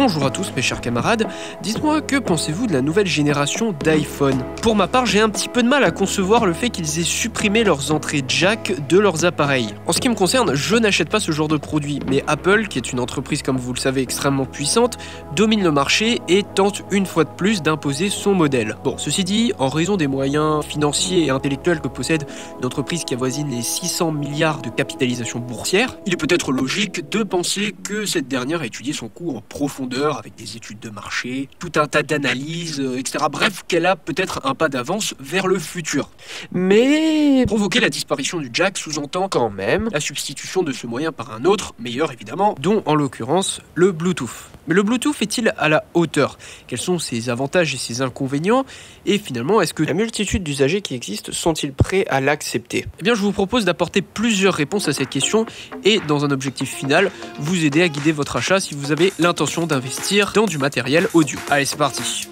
Bonjour à tous mes chers camarades, dites-moi que pensez-vous de la nouvelle génération d'iPhone? Pour ma part, j'ai un petit peu de mal à concevoir le fait qu'ils aient supprimé leurs entrées jack de leurs appareils. En ce qui me concerne, je n'achète pas ce genre de produit, mais Apple, qui est une entreprise comme vous le savez extrêmement puissante, domine le marché et tente une fois de plus d'imposer son modèle. Bon, ceci dit, en raison des moyens financiers et intellectuels que possède une entreprise qui avoisine les 600 milliards de capitalisation boursière, il est peut-être logique de penser que cette dernière a étudié son coût en profondeur avec des études de marché, tout un tas d'analyses, etc. Bref, qu'elle a peut-être un pas d'avance vers le futur. Mais provoquer la disparition du jack sous-entend quand même la substitution de ce moyen par un autre, meilleur évidemment, dont en l'occurrence le Bluetooth. Mais le Bluetooth est-il à la hauteur? Quels sont ses avantages et ses inconvénients? Et finalement, est-ce que la multitude d'usagers qui existent sont-ils prêts à l'accepter? Eh bien, je vous propose d'apporter plusieurs réponses à cette question et, dans un objectif final, vous aider à guider votre achat si vous avez l'intention d'investir dans du matériel audio. Allez, c'est parti!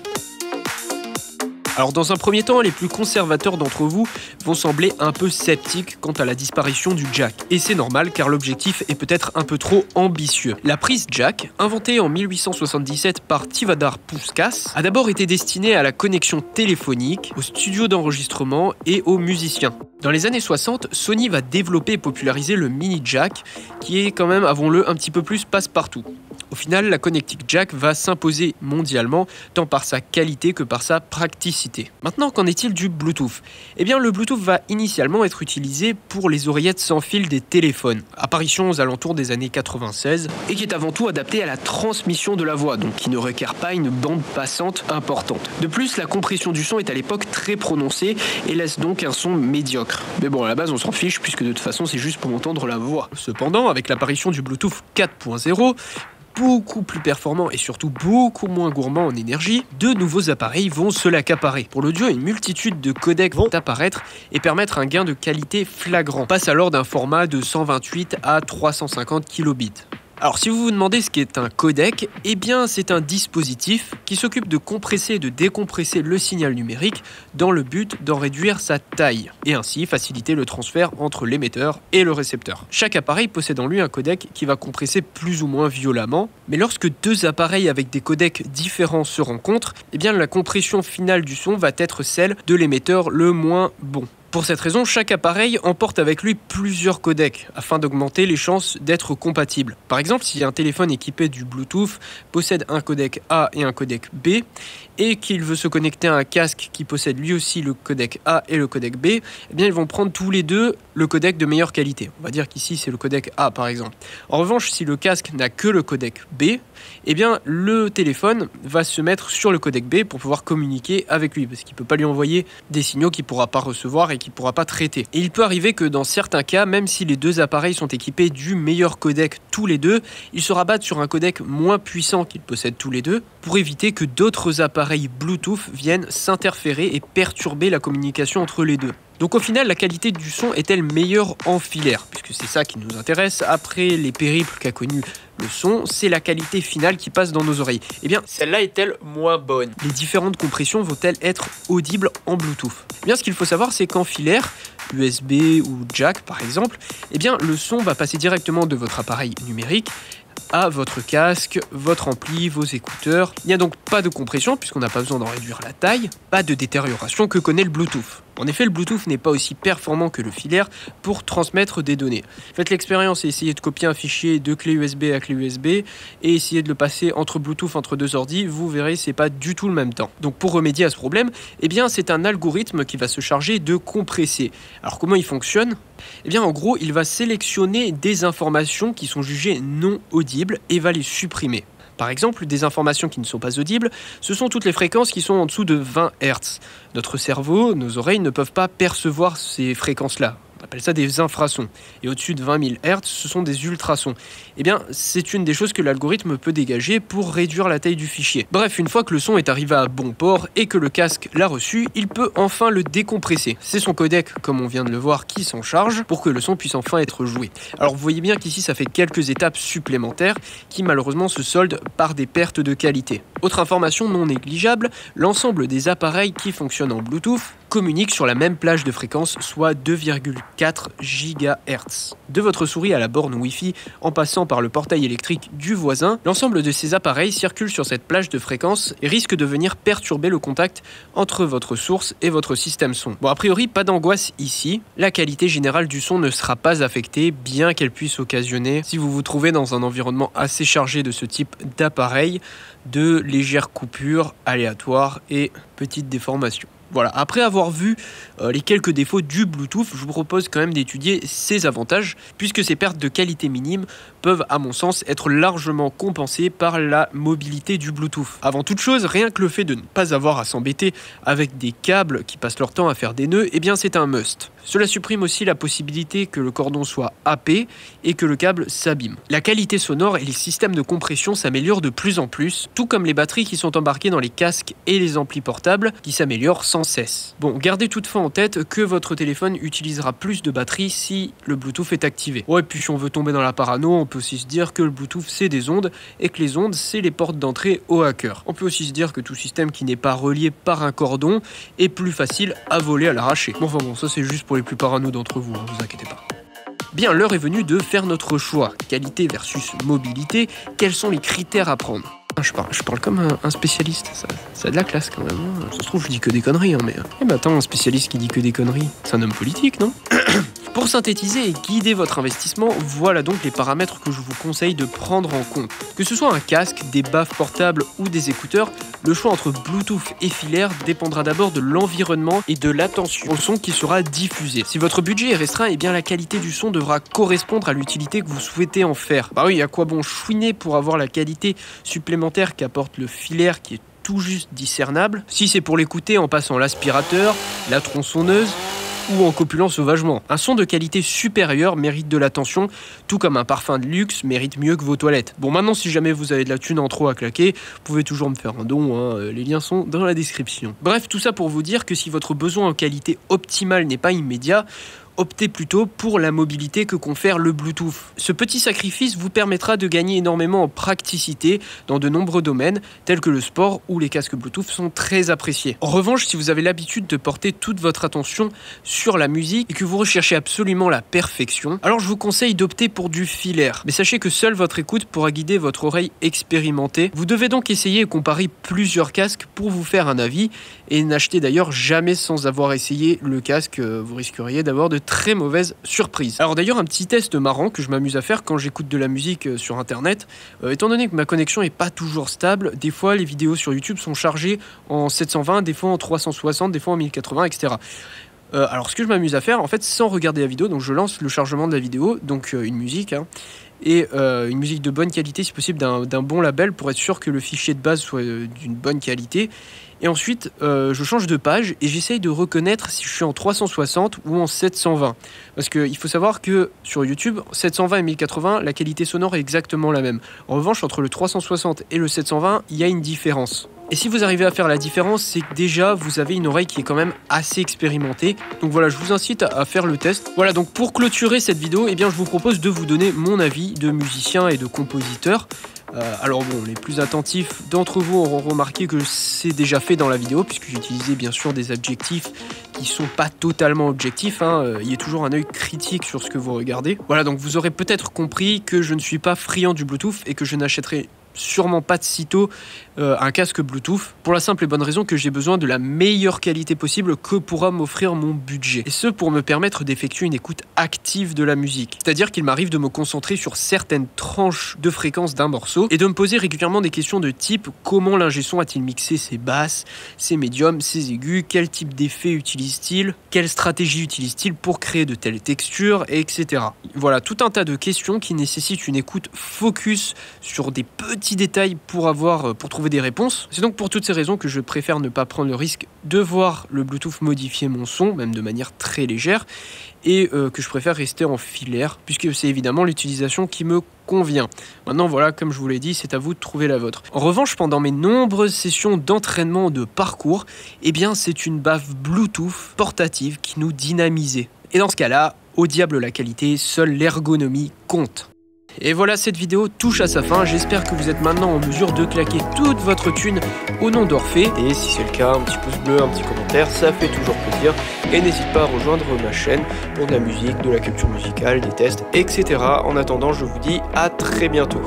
Alors dans un premier temps, les plus conservateurs d'entre vous vont sembler un peu sceptiques quant à la disparition du jack. Et c'est normal car l'objectif est peut-être un peu trop ambitieux. La prise jack, inventée en 1877 par Tivadar Puskas, a d'abord été destinée à la connexion téléphonique, aux studios d'enregistrement et aux musiciens. Dans les années 60, Sony va développer et populariser le mini jack, qui est quand même, avouons-le, un petit peu plus passe-partout. Au final, la connectique jack va s'imposer mondialement, tant par sa qualité que par sa praticité. Maintenant, qu'en est-il du Bluetooth? Eh bien, le Bluetooth va initialement être utilisé pour les oreillettes sans fil des téléphones, apparition aux alentours des années 96, et qui est avant tout adapté à la transmission de la voix, donc qui ne requiert pas une bande passante importante. De plus, la compression du son est à l'époque très prononcée et laisse donc un son médiocre. Mais bon, à la base, on s'en fiche, puisque de toute façon, c'est juste pour entendre la voix. Cependant, avec l'apparition du Bluetooth 4.0, beaucoup plus performant et surtout beaucoup moins gourmand en énergie, de nouveaux appareils vont se l'accaparer. Pour l'audio, une multitude de codecs vont apparaître et permettre un gain de qualité flagrant. On passe alors d'un format de 128 à 350 kilobits. Alors si vous vous demandez ce qu'est un codec, eh bien c'est un dispositif qui s'occupe de compresser et de décompresser le signal numérique dans le but d'en réduire sa taille et ainsi faciliter le transfert entre l'émetteur et le récepteur. Chaque appareil possède en lui un codec qui va compresser plus ou moins violemment, mais lorsque deux appareils avec des codecs différents se rencontrent, eh bien la compression finale du son va être celle de l'émetteur le moins bon. Pour cette raison, chaque appareil emporte avec lui plusieurs codecs afin d'augmenter les chances d'être compatibles. Par exemple, si un téléphone équipé du Bluetooth possède un codec A et un codec B et qu'il veut se connecter à un casque qui possède lui aussi le codec A et le codec B, eh bien ils vont prendre tous les deux le codec de meilleure qualité. On va dire qu'ici c'est le codec A par exemple. En revanche, si le casque n'a que le codec B, eh bien le téléphone va se mettre sur le codec B pour pouvoir communiquer avec lui parce qu'il ne peut pas lui envoyer des signaux qu'il ne pourra pas recevoir et qu'il ne pourra pas traiter. Et il peut arriver que dans certains cas, même si les deux appareils sont équipés du meilleur codec tous les deux, ils se rabattent sur un codec moins puissant qu'ils possèdent tous les deux pour éviter que d'autres appareils Bluetooth viennent s'interférer et perturber la communication entre les deux. Donc au final, la qualité du son est-elle meilleure en filaire? Puisque c'est ça qui nous intéresse. Après les périples qu'a connu le son, c'est la qualité finale qui passe dans nos oreilles. Eh bien, celle-là est-elle moins bonne? Les différentes compressions vont-elles être audibles en Bluetooth? Eh bien, ce qu'il faut savoir, c'est qu'en filaire, USB ou jack par exemple, eh bien, le son va passer directement de votre appareil numérique à votre casque, votre ampli, vos écouteurs. Il n'y a donc pas de compression puisqu'on n'a pas besoin d'en réduire la taille, pas de détérioration que connaît le Bluetooth. En effet, le Bluetooth n'est pas aussi performant que le filaire pour transmettre des données. Faites l'expérience et essayez de copier un fichier de clé USB à clé USB et essayez de le passer entre Bluetooth entre deux ordi, vous verrez, c'est pas du tout le même temps. Donc pour remédier à ce problème, eh bien c'est un algorithme qui va se charger de compresser. Alors comment il fonctionne? Eh bien en gros, il va sélectionner des informations qui sont jugées non audibles et va les supprimer. Par exemple, des informations qui ne sont pas audibles, ce sont toutes les fréquences qui sont en dessous de 20 Hz. Notre cerveau, nos oreilles ne peuvent pas percevoir ces fréquences-là. On appelle ça des infrasons. Et au-dessus de 20 000 Hz, ce sont des ultrasons. Eh bien, c'est une des choses que l'algorithme peut dégager pour réduire la taille du fichier. Bref, une fois que le son est arrivé à bon port et que le casque l'a reçu, il peut enfin le décompresser. C'est son codec, comme on vient de le voir, qui s'en charge pour que le son puisse enfin être joué. Alors vous voyez bien qu'ici, ça fait quelques étapes supplémentaires qui malheureusement se soldent par des pertes de qualité. Autre information non négligeable, l'ensemble des appareils qui fonctionnent en Bluetooth communiquent sur la même plage de fréquence, soit 2,4 GHz. De votre souris à la borne Wi-Fi, en passant par le portail électrique du voisin, l'ensemble de ces appareils circulent sur cette plage de fréquence et risque de venir perturber le contact entre votre source et votre système son. Bon, a priori, pas d'angoisse ici. La qualité générale du son ne sera pas affectée, bien qu'elle puisse occasionner, si vous vous trouvez dans un environnement assez chargé de ce type d'appareil, de légères coupures aléatoires et petites déformations. Voilà, après avoir vu les quelques défauts du Bluetooth, je vous propose quand même d'étudier ses avantages, puisque ces pertes de qualité minime peuvent, à mon sens, être largement compensées par la mobilité du Bluetooth. Avant toute chose, rien que le fait de ne pas avoir à s'embêter avec des câbles qui passent leur temps à faire des nœuds, eh bien c'est un must. Cela supprime aussi la possibilité que le cordon soit happé et que le câble s'abîme. La qualité sonore et les systèmes de compression s'améliorent de plus en plus, tout comme les batteries qui sont embarquées dans les casques et les amplis portables qui s'améliorent sans cesse. Bon, gardez toutefois en tête que votre téléphone utilisera plus de batterie si le Bluetooth est activé. Ouais, puis si on veut tomber dans la parano, on peut aussi se dire que le Bluetooth c'est des ondes et que les ondes c'est les portes d'entrée aux hackers. On peut aussi se dire que tout système qui n'est pas relié par un cordon est plus facile à voler à l'arraché. Bon, enfin bon, ça c'est juste pour les plus parano d'entre vous, hein, vous inquiétez pas. Bien, l'heure est venue de faire notre choix. Qualité versus mobilité, quels sont les critères à prendre ? Je parle comme un spécialiste, ça a de la classe quand même. Hein. Ça se trouve, je dis que des conneries, hein, mais... Eh ben attends, un spécialiste qui dit que des conneries, c'est un homme politique, non ? Pour synthétiser et guider votre investissement, voilà donc les paramètres que je vous conseille de prendre en compte. Que ce soit un casque, des baffes portables ou des écouteurs, le choix entre Bluetooth et filaire dépendra d'abord de l'environnement et de l'attention au son qui sera diffusé. Si votre budget est restreint, eh bien la qualité du son devra correspondre à l'utilité que vous souhaitez en faire. Bah oui, à quoi bon chouiner pour avoir la qualité supplémentaire qu'apporte le filaire qui est tout juste discernable, si c'est pour l'écouter en passant l'aspirateur, la tronçonneuse ou en copulant sauvagement. Un son de qualité supérieure mérite de l'attention, tout comme un parfum de luxe mérite mieux que vos toilettes. Bon, maintenant, si jamais vous avez de la thune en trop à claquer, vous pouvez toujours me faire un don, hein, les liens sont dans la description. Bref, tout ça pour vous dire que si votre besoin en qualité optimale n'est pas immédiat, optez plutôt pour la mobilité que confère le Bluetooth. Ce petit sacrifice vous permettra de gagner énormément en praticité dans de nombreux domaines, tels que le sport où les casques Bluetooth sont très appréciés. En revanche, si vous avez l'habitude de porter toute votre attention sur la musique et que vous recherchez absolument la perfection, alors je vous conseille d'opter pour du filaire. Mais sachez que seule votre écoute pourra guider votre oreille expérimentée. Vous devez donc essayer et comparer plusieurs casques pour vous faire un avis, et n'achetez d'ailleurs jamais sans avoir essayé le casque, vous risqueriez d'avoir de très mauvaise surprise. Alors d'ailleurs, un petit test marrant que je m'amuse à faire quand j'écoute de la musique sur internet, étant donné que ma connexion est pas toujours stable, des fois les vidéos sur YouTube sont chargées en 720, des fois en 360, des fois en 1080, etc. Alors ce que je m'amuse à faire, en fait, sans regarder la vidéo, donc je lance le chargement de la vidéo, donc une musique, hein, et une musique de bonne qualité, si possible d'un bon label, pour être sûr que le fichier de base soit d'une bonne qualité. Et ensuite, je change de page et j'essaye de reconnaître si je suis en 360 ou en 720. Parce qu'il faut savoir que sur YouTube, 720 et 1080, la qualité sonore est exactement la même. En revanche, entre le 360 et le 720, il y a une différence. Et si vous arrivez à faire la différence, c'est que déjà, vous avez une oreille qui est quand même assez expérimentée. Donc voilà, je vous incite à faire le test. Voilà, donc pour clôturer cette vidéo, eh bien, je vous propose de vous donner mon avis de musicien et de compositeur. Alors bon, les plus attentifs d'entre vous auront remarqué que c'est déjà fait dans la vidéo, puisque j'ai utilisé bien sûr des adjectifs qui sont pas totalement objectifs, hein. Il y a toujours un œil critique sur ce que vous regardez. Voilà, donc vous aurez peut-être compris que je ne suis pas friand du Bluetooth et que je n'achèterai sûrement pas de sitôt un casque Bluetooth, pour la simple et bonne raison que j'ai besoin de la meilleure qualité possible que pourra m'offrir mon budget. Et ce pour me permettre d'effectuer une écoute active de la musique. C'est-à-dire qu'il m'arrive de me concentrer sur certaines tranches de fréquence d'un morceau et de me poser régulièrement des questions de type: comment l'ingé son a-t-il mixé ses basses, ses médiums, ses aigus, quel type d'effet utilise-t-il, quelle stratégie utilise-t-il pour créer de telles textures, etc. Voilà, tout un tas de questions qui nécessitent une écoute focus sur des petits détails pour trouver des réponses. C'est donc pour toutes ces raisons que je préfère ne pas prendre le risque de voir le Bluetooth modifier mon son, même de manière très légère, et que je préfère rester en filaire, puisque c'est évidemment l'utilisation qui me convient. Maintenant, voilà, comme je vous l'ai dit, c'est à vous de trouver la vôtre. En revanche, pendant mes nombreuses sessions d'entraînement de parcours, eh bien, c'est une baffe Bluetooth portative qui nous dynamisait. Et dans ce cas-là, au diable la qualité, seule l'ergonomie compte. Et voilà, cette vidéo touche à sa fin. J'espère que vous êtes maintenant en mesure de claquer toute votre thune au nom d'Orphée. Et si c'est le cas, un petit pouce bleu, un petit commentaire, ça fait toujours plaisir. Et n'hésite pas à rejoindre ma chaîne pour de la musique, de la culture musicale, des tests, etc. En attendant, je vous dis à très bientôt.